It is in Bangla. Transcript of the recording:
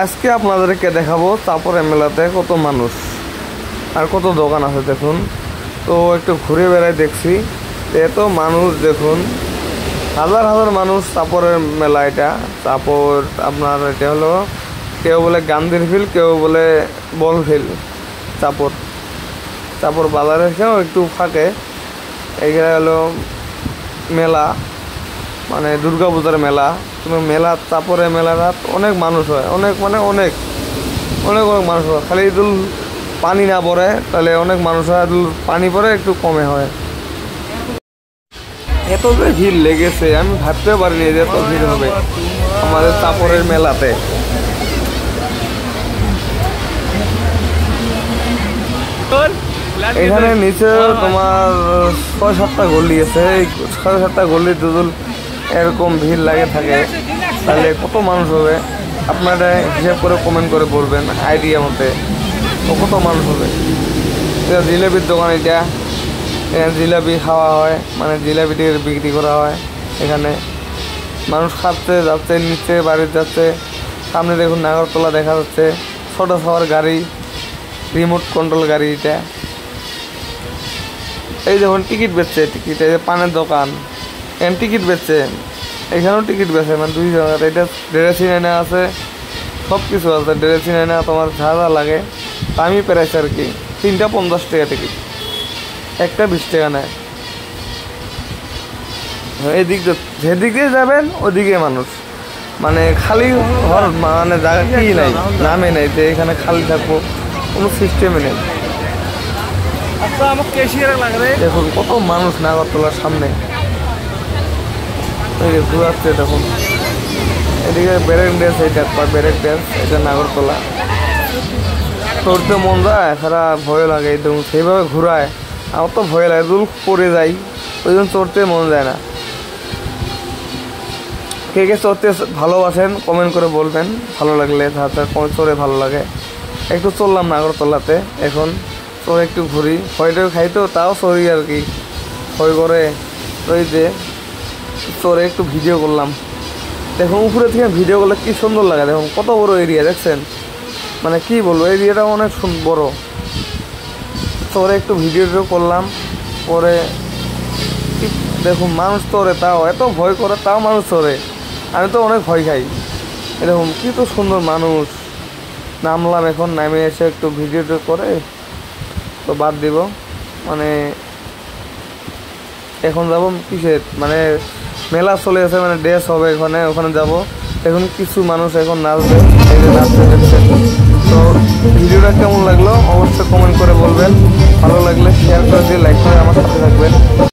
আজকে আপনাদেরকে দেখাবো চাপড়ে মেলাতে কত মানুষ আর কত দোকান আছে দেখুন। তো একটু ঘুরে বেড়াই দেখছি, এত মানুষ দেখুন, হাজার হাজার মানুষ। চাপড়ের মেলা, এটা চাপড় আপনার, এটা হলো কেউ বলে গান্ধীর ফিল্ড, কেউ বলে বল ফিল্ড। চাপড় বাজারের একটু ফাঁকে এইখানে হলো মেলা, মানে দুর্গা পূজার মেলা। কিন্তু মেলা চাপড়ে মেলাটা অনেক মানুষ হয়, অনেক মানে অনেক অনেক অনেক মানুষ হয়। খালি দুল পানি না পড়ে তাহলে অনেক মানুষ হয়, পানি পড়ে একটু কমে হয়। এত যে ভিড় লেগেছে আমি ভাবতে পারিনি যে এত ভিড় হবে আমাদের চাপড়ের মেলাতে। এখানে নিচে তোমার ৬-৭টা গলি আছে, এই ৬-৭টা গলি দুদুল এরকম ভিড় লাগে থাকে, তাহলে কত মানুষ হবে আপনারা হিসাব করে কমেন্ট করে বলবেন আইডিয়া মতে কত মানুষ হবে। এটা জিলাপির দোকান, এটা এখানে জিলাপি খাওয়া হয়, মানে জিলাপি বিক্রি করা হয়। এখানে মানুষ খাচ্ছে যাচ্ছে, নিচে বাড়িতে যাচ্ছে। সামনে দেখুন নাগরতলা দেখা যাচ্ছে, ছোটো খাওয়ার গাড়ি, রিমোট কন্ট্রোল গাড়ি। এটা এই যখন টিকিট বেচছে, টিকিট এই যে পানের দোকান, এখানে টিকিট বেচছে, এখানেও টিকিট বেচে, মানে দুই জায়গাতে। এটা ড্রেসিং আয়না আছে, সব কিছু আছে। ড্রেসিং আয়না তোমার যা যা লাগে দামি প্রাইস আর কি। 3টা 50 টাকা টিকিট, একটা 20 টাকা নেয়। এদিক যেদিক দিয়ে যাবেন ওদিকে মানুষ, মানে খালি ঘর, মানে জায়গা কি নাই, নামে নেই যে এখানে খালি থাকবো, কোনো সিস্টেমে নেই। দেখুন কত মানুষ নাগরতলার সামনে ঘুরাচ্ছে। দেখুন এদিকে ব্রেক ড্যান্স, এটা ব্রেক ড্যান্স, এটা নাগরতলা। চড়তে মন যায়, সারা ভয় লাগে। দেখুন সেইভাবে ঘুরায়, আমার তো ভয় লাগে, দুল পড়ে যাই, ওই জন্য চড়তে মন যায় না। কে কে চড়তে ভালোবাসেন কমেন্ট করে বলবেন, ভালো লাগলে চড়ে ভালো লাগে। একটু চললাম নাগরতলাতে, এখন চড়ে একটু ঘুরি, ভয়টাও খাই তো তাও চড়ি আর কি, ভয় করে। ওই যে চড়ে একটু ভিডিও করলাম। দেখুন উপরে থেকে ভিডিও করলে কি সুন্দর লাগে, দেখুন কত বড় এরিয়া দেখছেন, মানে কি বলবো, এরিয়াটা অনেক বড়। চড়ে একটু ভিডিও করলাম, পরে দেখুন মানুষ চড়ে, তাও এত ভয় করে তাও মানুষ চড়ে, আমি তো অনেক ভয় খাই। এরকম কি তো সুন্দর মানুষ। নামলাম, এখন নামে এসে একটু ভিডিও করে তো বাদ দিব, মানে এখন যাব কিসের, মানে মেলা চলে আছে, মানে ড্রেস হবে ওখানে যাব। এখন কিছু মানুষ এখন নাচবে, এই যে নাচতে দেখছেন। তো ভিডিওটা কেমন লাগলো অবশ্যই কমেন্ট করে বলবেন, ভালো লাগলে শেয়ার করে দিয়ে লাইক করে আমার সাথে থাকবেন।